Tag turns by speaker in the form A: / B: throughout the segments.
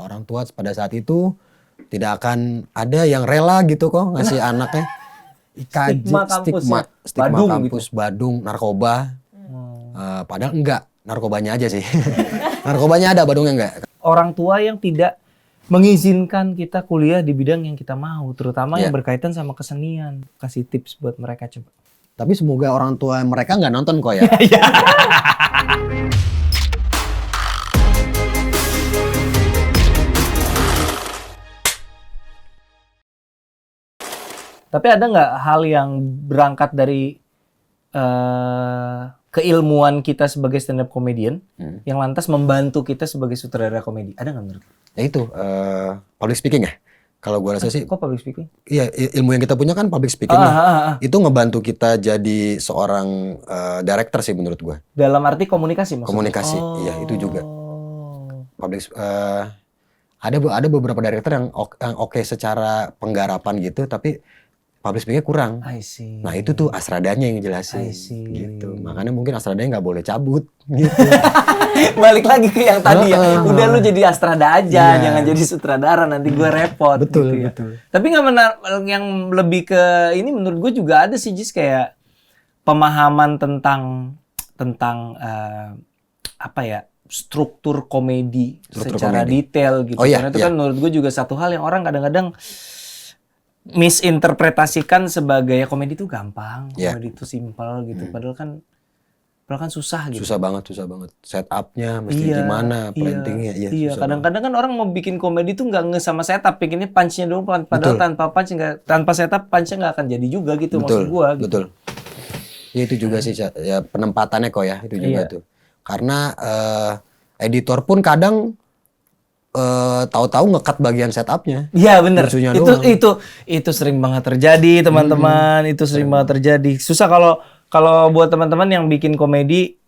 A: orang tua pada saat itu tidak akan ada yang rela gitu kok ngasih anaknya
B: Stigma
A: stigma
B: Badung
A: kampus, Badung, narkoba. Padahal enggak, narkobanya aja sih. Narkobanya ada, Badungnya enggak.
B: Orang tua yang tidak mengizinkan kita kuliah di bidang yang kita mau, terutama yang berkaitan sama kesenian. Kasih tips buat mereka coba.
A: Tapi semoga orang tua mereka nggak nonton kok ya.
B: Tapi ada nggak hal yang berangkat dari keilmuan kita sebagai stand up comedian yang lantas membantu kita sebagai sutradara komedi? Ada nggak menurut lu?
A: Ya itu, public speaking ya. Kalau gue rasa sih,
B: Kok public speaking?
A: iya ilmu yang kita punya kan public speaking. Itu ngebantu kita jadi seorang director sih menurut gue.
B: Dalam arti komunikasi maksudnya?
A: Komunikasi, iya itu juga. Public, ada beberapa director yang oke secara penggarapan gitu, tapi public speaking kurang.
B: I see.
A: Nah itu tuh Asradanya yang jelasin.
B: I see.
A: Gitu. Makanya mungkin Asradanya nggak boleh cabut gitu.
B: Balik lagi ke yang tadi ya. Udah lu jadi Astrada aja, jangan jadi sutradara, nanti gue repot.
A: Betul,
B: gitu ya.
A: betul.
B: Tapi nggak yang lebih ke ini menurut gue juga ada sih Jis, kayak pemahaman tentang apa ya, struktur komedi secara detail gitu.
A: Oh, iya,
B: Karena itu kan menurut gue juga satu hal yang orang kadang-kadang misinterpretasikan sebagai ya komedi itu gampang, komedi itu simpel gitu. Padahal kan susah gitu.
A: Susah banget. Setupnya mesti gimana, plantingnya.
B: Iya. Kadang-kadang kan orang mau bikin komedi tuh nggak sama setup, bikinnya punch-nya dulu. Padahal tanpa setup punch-nya nggak akan jadi juga gitu. Maksud gua. Gitu.
A: Betul. Ya itu juga sih ya penempatannya kok ya itu juga tuh. Karena editor pun kadang tahu-tahu ngekat bagian setupnya.
B: Iya benar. Itu sering banget terjadi teman-teman. Itu sering banget terjadi. Susah kalau buat teman-teman yang bikin komedi,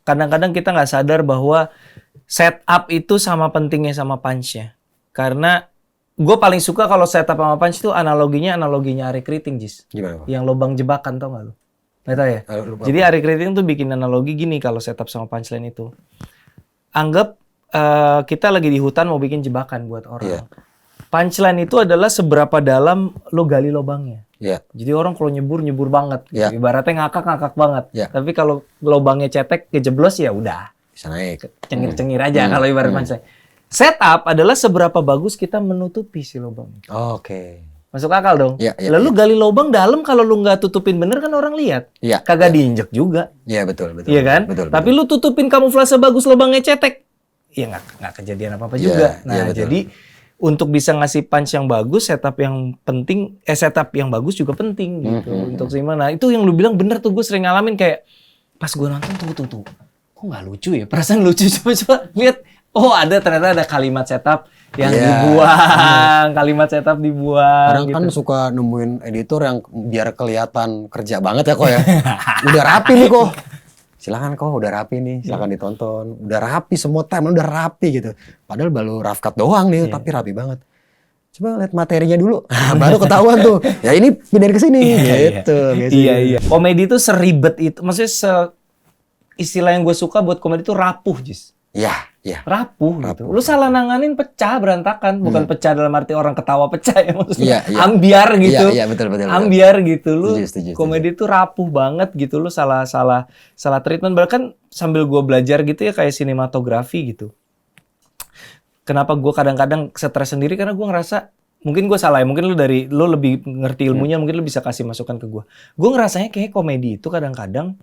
B: kadang-kadang kita nggak sadar bahwa setup itu sama pentingnya sama punch-nya. Karena gue paling suka kalau setup sama punch itu analoginya Ari Kriting, Jis.
A: Gimana?
B: Yang lubang jebakan, tau nggak lu? Nggak tahu ya? Jadi Ari Kriting tuh bikin analogi gini kalau setup sama punchline itu. Anggap kita lagi di hutan mau bikin jebakan buat orang. Punchline itu adalah seberapa dalam lo gali lubangnya. Jadi orang kalau nyebur banget. Gitu. Ibaratnya ngakak banget. Tapi kalau lubangnya cetek kejeblos ya udah.
A: Bisa naik.
B: Cengir-cengir aja kalau ibarat punchline. Setup adalah seberapa bagus kita menutupi si lubang.
A: Oke.
B: Masuk akal dong. Lalu gali lubang dalam kalau lu nggak tutupin bener kan orang lihat. Kagak diinjek juga.
A: Iya betul.
B: Iya kan? Tapi lu tutupin kamuflase bagus lubangnya cetek. Ya nggak kejadian apa-apa juga. Nah jadi untuk bisa ngasih punch yang bagus, setup yang bagus juga penting gitu. Untuk gimana? Itu yang lu bilang bener tuh, gue sering ngalamin kayak pas gue nonton tuh. Kok nggak lucu ya? Perasaan lucu, coba lihat. Oh ternyata ada kalimat setup yang dibuang, kalimat setup dibuang.
A: Kadang
B: gitu.
A: kan suka nemuin editor yang biar kelihatan kerja banget ya kok ya. Udah rapi nih kok. Silakan kok udah rapi nih, silakan ditonton. Udah rapi semua timeline udah rapi gitu. Padahal baru rough cut doang nih, tapi rapi banget. Coba lihat materinya dulu, baru ketahuan tuh. Ya ini pindahin ke sini gitu.
B: Iya. Komedi itu seribet itu, maksudnya istilah yang gue suka buat komedi itu rapuh, Jis.
A: Iya.
B: Rapuh gitu. Lu salah nanganin pecah berantakan, bukan pecah dalam arti orang ketawa pecah ya maksudnya. Ambiar gitu.
A: Iya, betul.
B: Ambiar gitu. Lu
A: Setuju.
B: komedi itu rapuh banget gitu. Lu salah treatment. Bahkan sambil gue belajar gitu ya kayak sinematografi gitu. Kenapa gue kadang-kadang stres sendiri karena gue ngerasa mungkin gue salah ya. Mungkin lu lebih ngerti ilmunya, mungkin lu bisa kasih masukan ke gue. Gue ngerasanya kayak komedi itu kadang-kadang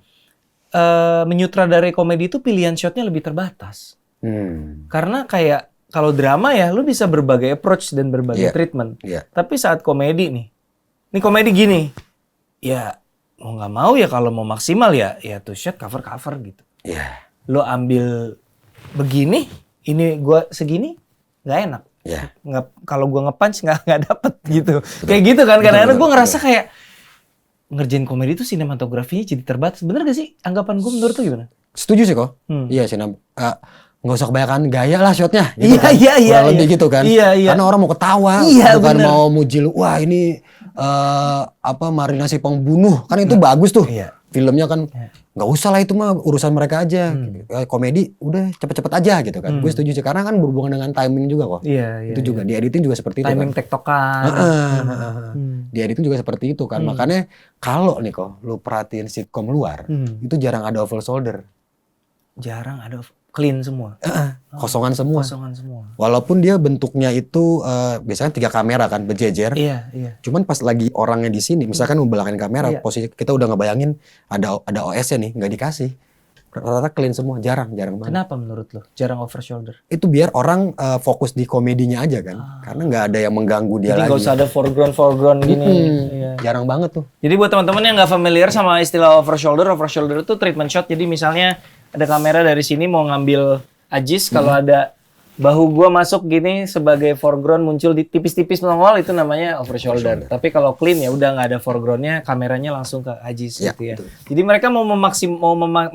B: menyutradarai komedi itu pilihan shotnya lebih terbatas. Karena kayak kalau drama ya lu bisa berbagai approach dan berbagai treatment. Tapi saat komedi nih komedi gini, ya mau nggak mau ya kalau mau maksimal ya tuh shot cover gitu. Lu ambil begini, ini gua segini nggak enak. Nggak, kalau gua nge-punch nggak dapet gitu. Kayak gitu kan kadang-kadang gua ngerasa kayak ngerjain komedi itu sinematografinya jadi terbatas. Bener gak sih anggapan gue menurut lu gimana?
A: Setuju sih kok. Iya nggak usah kebanyakan gaya lah shotnya. Gitu iya. Lebih gitu kan. Iya. Karena orang mau ketawa, bukan mau muji lu. Wah ini marinasi pembunuh kan itu bagus tuh. filmnya kan nggak usah lah itu mah urusan mereka aja. Komedi udah cepet-cepet aja gitu kan. Gue setuju sih karena kan berhubungan dengan timing juga kok.
B: Iya,
A: Itu juga di editing juga seperti itu
B: timing
A: kan.
B: tektokan.
A: Di editing juga seperti itu kan. Makanya kalau nih kok lu perhatiin sitkom luar itu jarang ada oval shoulder.
B: Jarang ada, clean semua.
A: Kosongan semua.
B: Kosongan semua.
A: Walaupun dia bentuknya itu biasanya 3 kamera kan berjejer.
B: Iya, iya.
A: Cuman pas lagi orangnya di sini, misalkan membelakangin kamera, posisi kita udah ngebayangin ada OS-nya nih, nggak dikasih. Rata-rata clean semua, jarang banget.
B: Kenapa menurut lo jarang over shoulder?
A: Itu biar orang fokus di komedinya aja kan, karena nggak ada yang mengganggu dia
B: Jadi
A: lagi.
B: nggak usah ada foreground gini. Iya.
A: Jarang banget tuh.
B: Jadi buat teman-teman yang nggak familiar sama istilah over shoulder itu treatment shot. Jadi misalnya ada kamera dari sini mau ngambil Ajis, kalau ada bahu gua masuk gini sebagai foreground muncul di tipis-tipis nongol, itu namanya over shoulder. Tapi kalau clean ya udah nggak ada foregroundnya, kameranya langsung ke Ajis gitu ya.
A: Betul.
B: Jadi mereka mau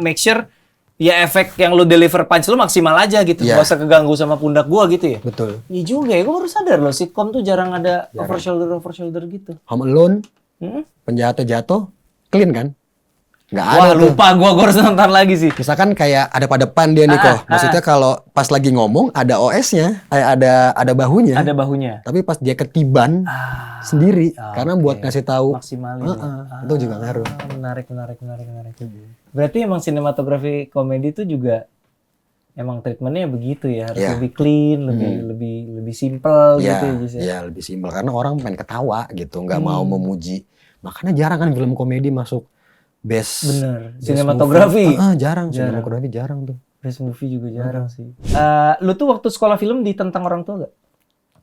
B: make sure ya efek yang lu deliver punch lu maksimal aja gitu, nggak usah keganggu sama pundak gua gitu ya.
A: Betul.
B: Iya juga ya, gua baru sadar loh sitkom tuh jarang ada over shoulder gitu.
A: Home Alone, penjahatnya jatuh, clean kan? Nggak ada
B: Wah
A: tuh.
B: lupa gua harus nonton lagi sih.
A: Misalkan kayak ada pada depan dia nih kok. Maksudnya kalau pas lagi ngomong ada OS-nya, ada bahunya.
B: Ada bahunya.
A: Tapi pas dia ketiban sendiri, karena buat ngasih tahu
B: Maksimalin.
A: itu juga ngaruh.
B: Menarik. Berarti emang sinematografi komedi itu juga emang treatmentnya begitu ya, harus lebih clean, lebih simple gitu ya.
A: Iya, lebih simpel karena orang pengen ketawa gitu, nggak mau memuji. Makanya jarang kan film komedi masuk best.
B: Bener. Sinematografi.
A: Jarang. Sinematografi jarang tuh.
B: Best movie juga jarang sih. Lu tuh waktu sekolah film ditentang orang tua gak?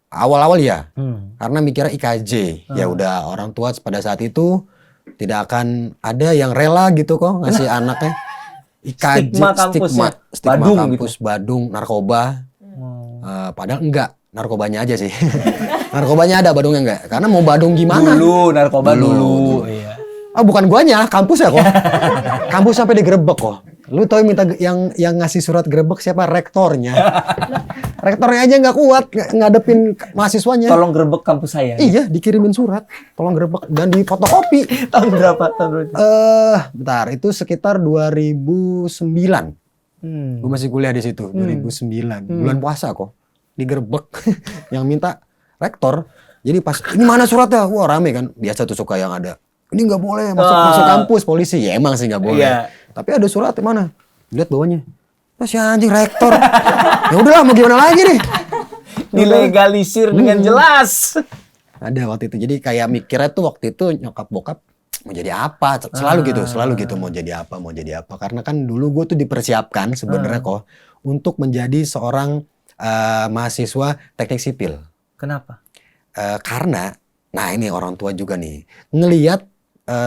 A: Awal-awal ya, karena mikirnya IKJ. Ya udah orang tua pada saat itu tidak akan ada yang rela gitu kok ngasih anaknya IKJ, stigma
B: Badung
A: kampus,
B: gitu.
A: Badung, narkoba. Padahal enggak, narkobanya aja sih. Narkobanya ada, Badungnya enggak. Karena mau Badung gimana?
B: Dulu, narkoba dulu. Iya.
A: Bukan guanya, kampusnya kok. Kampus sampai digerebek kok. Lu tau minta yang ngasih surat gerebek siapa? Rektornya. Rektornya aja nggak kuat ngadepin mahasiswanya.
B: Tolong gerebek kampus saya.
A: Iya, dikirimin surat, tolong gerebek dan difotokopi.
B: Tahun berapa?
A: Bentar, itu sekitar 2009. Gue masih kuliah di situ, 2009. Bulan puasa kok. Digerebek yang minta rektor. Jadi pas ini mana suratnya? Wah, rame kan. Biasa tuh suka yang ada. Ini nggak boleh masuk kampus, polisi. Ya emang sih nggak boleh.
B: Iya.
A: Tapi ada surat di mana? Lihat bawahnya. Si anjing rektor. Ya udahlah mau gimana lagi nih.
B: Dilegalisir dengan jelas.
A: Ada waktu itu. Jadi kayak mikirnya tuh waktu itu nyokap bokap mau jadi apa? Selalu gitu mau jadi apa. Karena kan dulu gue tuh dipersiapkan sebenarnya kok untuk menjadi seorang mahasiswa teknik sipil.
B: Kenapa?
A: Karena nah ini orang tua juga nih ngelihat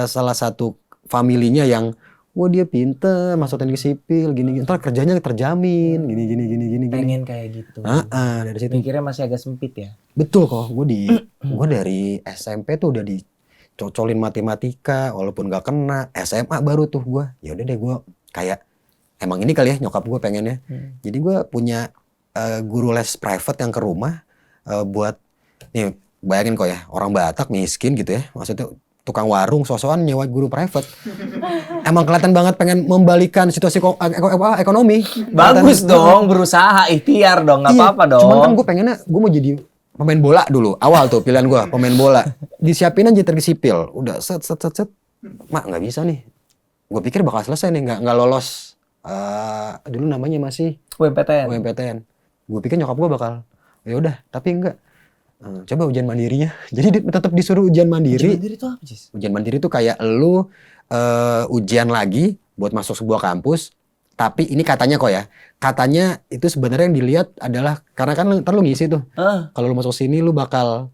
A: salah satu familinya yang wah dia pinter masuk teknik sipil gini ntar kerjanya terjamin gini.
B: Pengen kayak gitu.
A: Dari situ.
B: Mikirnya masih agak sempit ya.
A: Betul kok, gue dari SMP tuh udah dicocolin matematika walaupun gak kena. SMA baru tuh gue, ya udah deh gue kayak emang ini kali ya nyokap gue pengennya. Jadi gue punya guru les private yang ke rumah buat nih bayangin kok ya orang Batak miskin gitu ya, maksudnya tukang warung sosokan nyewa guru private. Emang kelihatan banget pengen membalikan situasi ekonomi.
B: Bagus dong, berusaha, ikhtiar dong, nggak apa-apa dong.
A: Cuman kan gue pengennya, gue mau jadi pemain bola dulu. Awal tuh pilihan gue, pemain bola. Disiapin aja teknik sipil. Udah set. Mak nggak bisa nih. Gue pikir bakal selesai nih, nggak lolos. Dulu namanya masih UMPTN. Gue pikir nyokap gue bakal, ya udah, tapi enggak. Coba ujian mandirinya. Jadi tetap disuruh ujian mandiri.
B: Ujian mandiri itu apa, Cis?
A: Ujian mandiri itu kayak lu ujian lagi buat masuk sebuah kampus. Tapi ini katanya kok ya. Katanya itu sebenarnya yang dilihat adalah karena kan ntar lu ngisi tuh. Kalau lu masuk sini lu bakal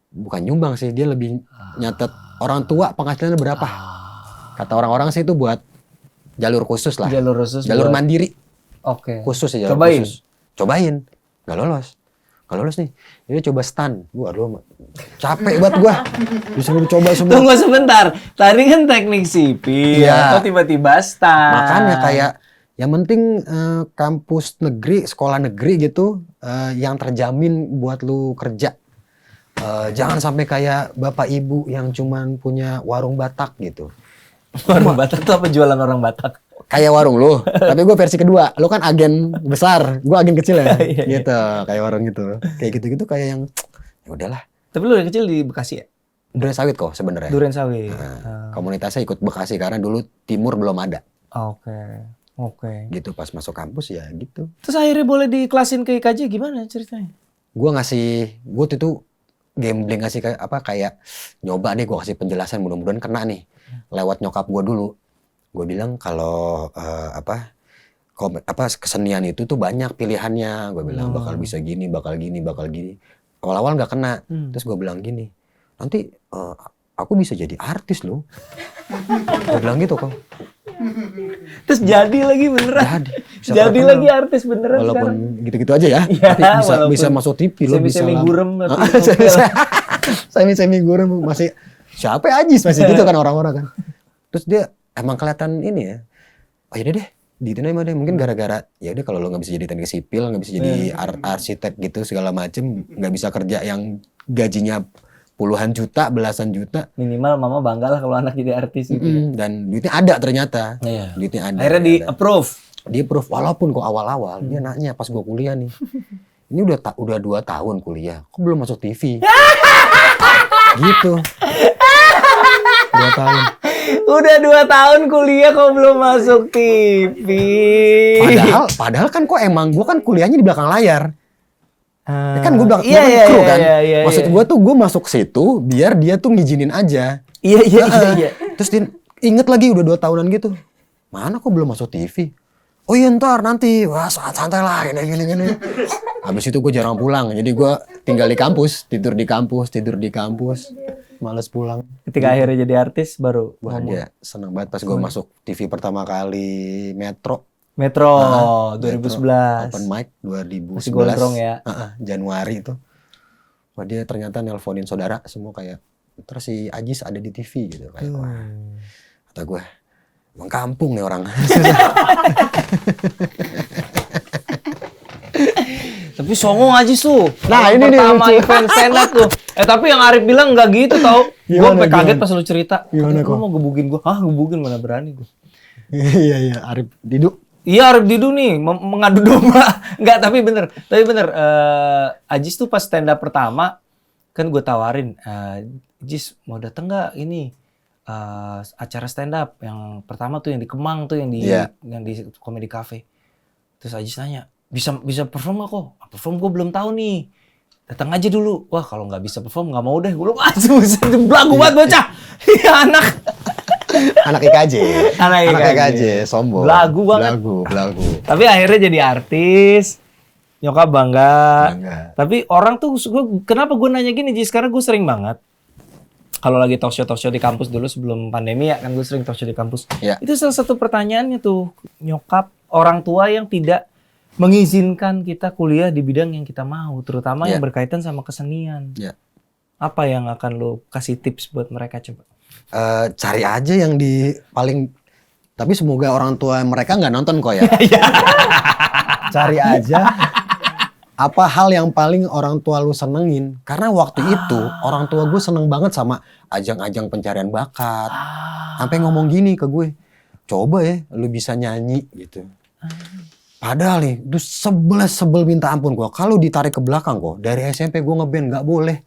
A: bukan nyumbang sih, dia lebih nyatet orang tua penghasilannya berapa. Kata orang-orang sih itu buat jalur khusus lah. Jalur mandiri.
B: Oke.
A: Khusus ya jalur khusus. Cobain. Gak lolos nih. Jadi coba stan. Aduh, capek banget gua. Disuruh coba semua.
B: Tunggu sebentar. Tadi kan teknik sipil.
A: Iya.
B: Kok tiba-tiba stan?
A: Makanya kayak yang penting kampus negeri, sekolah negeri gitu yang terjamin buat lu kerja. Jangan sampai kayak bapak ibu yang cuman punya warung Batak gitu.
B: Warung Batak tuh apa, jualan orang Batak?
A: Kayak warung lu, tapi gue versi kedua. Lu kan agen besar, gue agen kecil ya.
B: Iya, iya.
A: Gitu, kayak warung gitu. Kayak gitu-gitu kayak yang ya udahlah.
B: Tapi lu dari kecil di Bekasi ya?
A: Durian sawit kok sebenarnya.
B: Duren Sawit.
A: Komunitasnya ikut Bekasi karena dulu timur belum ada.
B: Oke.
A: Gitu pas masuk kampus ya gitu.
B: Terus akhirnya boleh diklasin ke IKJ, gimana ceritanya?
A: Gue waktu itu gambling ngasih kayak nyoba nih, gue kasih penjelasan mudah-mudahan kena nih. Lewat nyokap gue dulu. Gue bilang kalau kesenian itu tuh banyak pilihannya. Gue bilang bakal bisa gini, bakal gini, bakal gini. Awal-awal nggak kena. Terus gue bilang gini, nanti aku bisa jadi artis loh. Gue bilang gitu kok.
B: Terus jadi lagi beneran.
A: Bisa
B: Jadi
A: terkenal.
B: lagi artis beneran
A: Walaupun
B: sekarang.
A: gitu-gitu aja ya.
B: Iya,
A: Tapi bisa
B: walaupun
A: masuk TV loh.
B: Semi-semi
A: lah.
B: gurem tapi
A: Semi gurem masih siapa ya Ajis masih gitu kan orang-orang kan. Terus dia emang kelihatan ini ya. Oh yaudah deh, diitin aja deh. Mungkin gara-gara ya udah kalau lo nggak bisa jadi teknik sipil, nggak bisa jadi arsitek gitu segala macem, nggak bisa kerja yang gajinya puluhan juta, belasan juta.
B: minimal mama bangga lah kalau anak jadi artis gitu.
A: Dan duitnya ada ternyata.
B: Iya.
A: Duitnya ada.
B: Akhirnya di approve.
A: Dia proof walaupun kok awal-awal dia nanya pas gue kuliah nih. Ini udah 2 tahun kuliah, kok belum masuk TV? Gitu. 2 tahun.
B: Udah 2 tahun kuliah kok belum masuk TV.
A: Padahal kan kok emang gue kan kuliahnya di belakang layar. Ya kan gue belakang
B: Iya,
A: kru kan.
B: iya,
A: Maksud gue tuh gue masuk situ biar dia tuh ngizinin aja.
B: Iya.
A: Terus dia inget lagi udah 2 tahunan gitu. Mana kok belum masuk TV? Oh iya ntar nanti, wah santai lah gini. Habis itu gue jarang pulang, jadi gue tinggal di kampus, tidur di kampus, males pulang.
B: Ketika akhirnya jadi artis baru
A: Wah
B: ngomong.
A: dia seneng banget pas gue masuk TV pertama kali Metro.
B: Metro
A: Metro,
B: 2011.
A: Open mic 2011.
B: Masih gondrong ya.
A: Januari itu. Wah dia ternyata nelponin saudara semua kayak, terus si Ajis ada di TV gitu kayak wah. Kata gue, emang kampung nih orang.
B: Tapi songong aja tuh.
A: Nah, ini nih
B: pertama
A: lucu.
B: event stand up tuh. Tapi yang Arif bilang nggak gitu tau. Gue
A: Gimana,
B: sampai kaget
A: gimana?
B: pas lu cerita.
A: Gimana,
B: Gue
A: kok?
B: mau gebugin gue. Gebugin mana berani gue.
A: Iya Arif Didu.
B: Iya Arif Didu nih mengadu domba. Enggak, tapi bener. Ajis tuh pas stand up pertama kan gue tawarin, Ajis mau dateng nggak ini acara stand up yang pertama tuh yang di Kemang tuh yang di Comedy Cafe. Terus Ajis nanya, bisa perform gak kok? Perform gue belum tahu nih. Datang aja dulu. Wah kalau nggak bisa perform nggak mau deh. Gue langsung belagu banget bocah. Iya anak.
A: Anak IKJ.
B: Anak IKJ.
A: Sombong.
B: Belagu banget.
A: Belagu.
B: Tapi akhirnya jadi artis. Nyokap bangga. Tapi orang tuh, kenapa gue nanya gini Jis? Karena gue sering banget. Kalau lagi talk show di kampus dulu sebelum pandemi ya kan gue sering talk show di kampus.
A: Ya.
B: Itu salah satu pertanyaannya tuh. Nyokap, orang tua yang tidak mengizinkan kita kuliah di bidang yang kita mau. Terutama yang berkaitan sama kesenian.
A: Ya.
B: Apa yang akan lo kasih tips buat mereka coba?
A: Cari aja yang tapi semoga orang tua mereka nggak nonton kok ya. Cari aja apa hal yang paling orang tua lu senengin, karena waktu itu orang tua gue seneng banget sama ajang-ajang pencarian bakat, sampai ngomong gini ke gue, coba ya lu bisa nyanyi gitu. Padahal nih itu sebel minta ampun gue, kalau ditarik ke belakang kok dari SMP gue ngeband nggak boleh.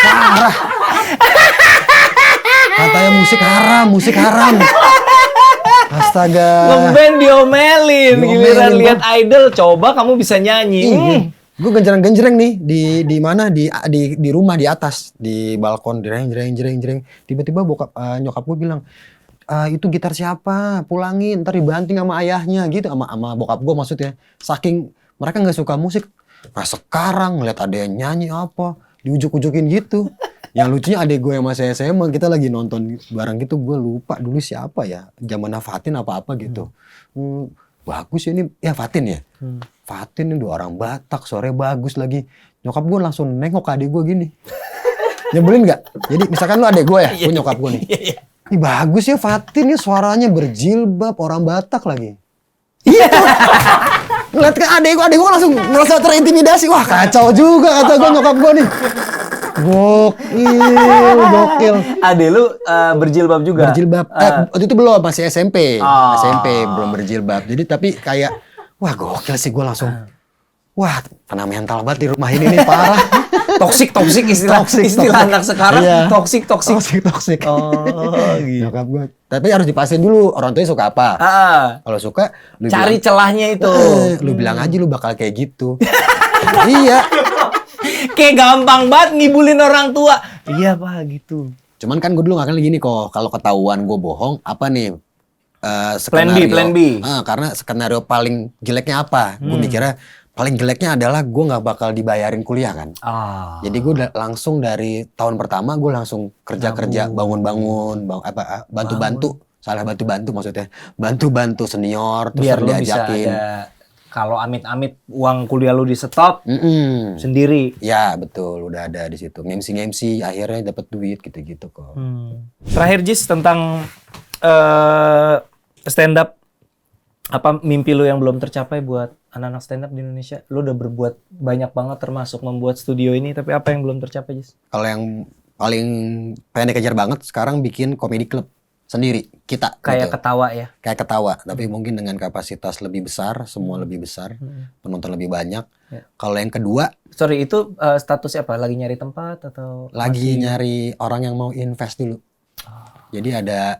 A: Parah. Katanya musik haram. Astaga.
B: Ngeband diomelin, giliran lihat idol, coba kamu bisa nyanyi.
A: Gue genjreng nih di mana di rumah di atas di balkon jreng. Tiba-tiba nyokap gue bilang, itu gitar siapa? Pulangin, ntar dibanting sama ayahnya gitu, sama bokap gue maksudnya. Saking mereka nggak suka musik. Nah sekarang ngeliat ada yang nyanyi apa, diujuk-ujukin gitu. Yang lucunya adek gue yang masih SMA, kita lagi nonton bareng gitu, gue lupa dulu siapa ya, zamannya Fatin apa gitu. Bagus ya ini, ya Fatin ya. Fatin ini 2 orang Batak, suaranya bagus lagi. Nyokap gue langsung nengok ke adek gue gini. Nyebelin gak? Jadi misalkan lu adek gue ya, gue nyokap gue nih. Ih bagus ya Fatin, ya suaranya berjilbab, orang Batak lagi. Iya. Ngeliat ke adek gue langsung merasa terintimidasi. Wah kacau juga kata gue nyokap gue nih. Gokil.
B: Ade lu berjilbab juga?
A: Berjilbab. Waktu itu belum, masih SMP.
B: Oh.
A: SMP belum berjilbab. Jadi tapi kayak wah gokil sih, gue langsung wah kena mental banget di rumah ini nih, parah.
B: Toksik istilah anak sekarang.
A: Iya.
B: Toksik.
A: Oh,
B: gitu.
A: Nyokap gue. Tapi harus dipastiin dulu orang tuanya suka apa. Kalau suka, lu
B: Cari
A: bilang,
B: celahnya itu.
A: lu bilang aja lu bakal kayak gitu. Iya.
B: Kayak gampang banget ngibulin orang tua. Iya pak gitu.
A: Cuman kan gue dulu ngakal gini kok, kalau ketahuan gue bohong, apa nih
B: Plan B.
A: Karena skenario paling jeleknya apa? Gue mikirnya paling jeleknya adalah gue nggak bakal dibayarin kuliah kan. Jadi gue langsung dari tahun pertama gue langsung kerja bangun-bangun, bantu-bantu. Salah bantu-bantu maksudnya, bantu-bantu senior terus
B: Biar lu bisa
A: diajakin.
B: ada, kalau amit-amit uang kuliah lu di stop sendiri.
A: Ya betul, udah ada di situ. Ngemsi akhirnya dapat duit gitu-gitu kok.
B: Terakhir Jis, tentang stand up, apa mimpi lu yang belum tercapai buat anak-anak stand up di Indonesia? Lu udah berbuat banyak banget termasuk membuat studio ini, tapi apa yang belum tercapai Jis?
A: Kalau yang paling pengen dikejar banget sekarang bikin comedy club sendiri kita.
B: Kayak
A: gitu.
B: ketawa ya?
A: Kayak ketawa, tapi mungkin dengan kapasitas lebih besar, semua lebih besar, penonton lebih banyak.
B: Ya.
A: Kalau yang kedua,
B: Sorry, itu statusnya apa? Lagi nyari tempat atau
A: lagi nyari orang yang mau invest dulu. Jadi ada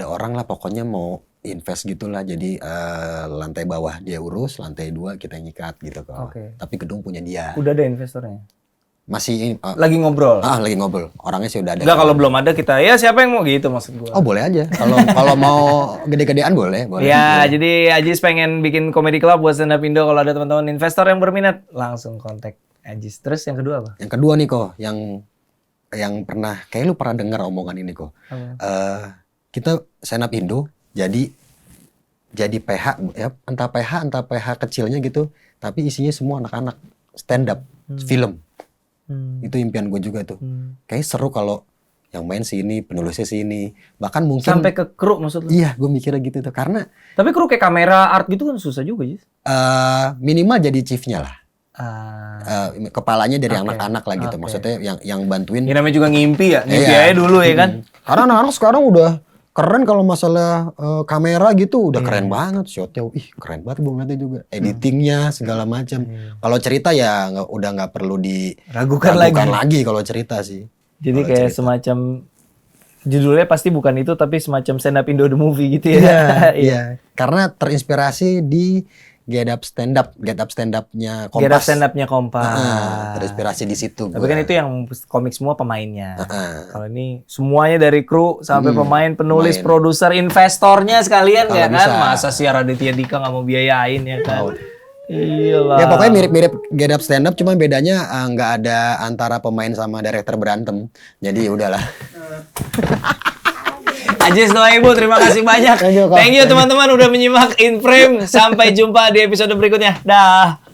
A: orang lah pokoknya mau invest gitulah. Jadi lantai bawah dia urus, lantai 2 kita yang nyikat gitu kok.
B: Oke.
A: Tapi gedung punya dia.
B: udah ada investornya?
A: Masih
B: Lagi ngobrol?
A: lagi ngobrol. Orangnya sih udah ada.
B: Enggak, kalau belum ada kita, ya siapa yang mau gitu maksud gua.
A: Oh boleh aja. Kalau mau gede-gedean boleh.
B: Ya, jadi Ajis pengen bikin comedy club buat stand up Indo. Kalau ada teman-teman investor yang berminat, langsung kontak Ajis. Terus yang kedua apa?
A: Yang kedua nih kok, yang pernah, kayak lu pernah dengar omongan ini kok. Kita stand up Indo, jadi PH, ya entah PH kecilnya gitu, tapi isinya semua anak-anak stand up, film. Itu impian gue juga tuh. Kayaknya seru kalau yang main sini, penulisnya sini, bahkan mungkin
B: Sampai ke kru maksud lu?
A: Iya, gue mikirnya gitu tuh, karena
B: Tapi kru kayak kamera, art gitu kan susah juga, Jis.
A: minimal jadi chiefnya lah. Kepalanya dari
B: Oke.
A: anak-anak lah gitu.
B: Oke.
A: Maksudnya yang bantuin.
B: Ya namanya juga ngimpi ya. Ngimpi
A: Iya.
B: aja dulu ya kan.
A: Karena anak-anak sekarang udah keren kalau masalah kamera gitu, udah keren banget. Shotnya, keren banget gue ngeliatnya juga. Editingnya segala macam. Kalau cerita ya udah nggak perlu
B: Ragukan
A: lagi kalau cerita sih.
B: Jadi
A: Kalau
B: kayak
A: cerita.
B: semacam judulnya pasti bukan itu, tapi semacam stand up Indo the movie gitu ya.
A: Iya. Karena terinspirasi di Get Up Stand Up-nya Kompas.
B: Get up stand up-nya Kompas.
A: Terinspirasi di situ.
B: Tapi kan itu yang komik semua pemainnya. Kalau ini semuanya dari kru sampai pemain, penulis, produser, investornya sekalian ya kan.
A: bisa.
B: Masa si Raditya Dika nggak mau biayain ya kan. Iyalah.
A: Ya pokoknya mirip-mirip Get Up Stand Up, cuma bedanya nggak ada antara pemain sama director berantem. Jadi udahlah.
B: Ajis Noah Ibu, terima kasih banyak.
A: Thank you, Kak.
B: Thank you teman-teman udah menyimak In Frame. Sampai jumpa di episode berikutnya. Dah.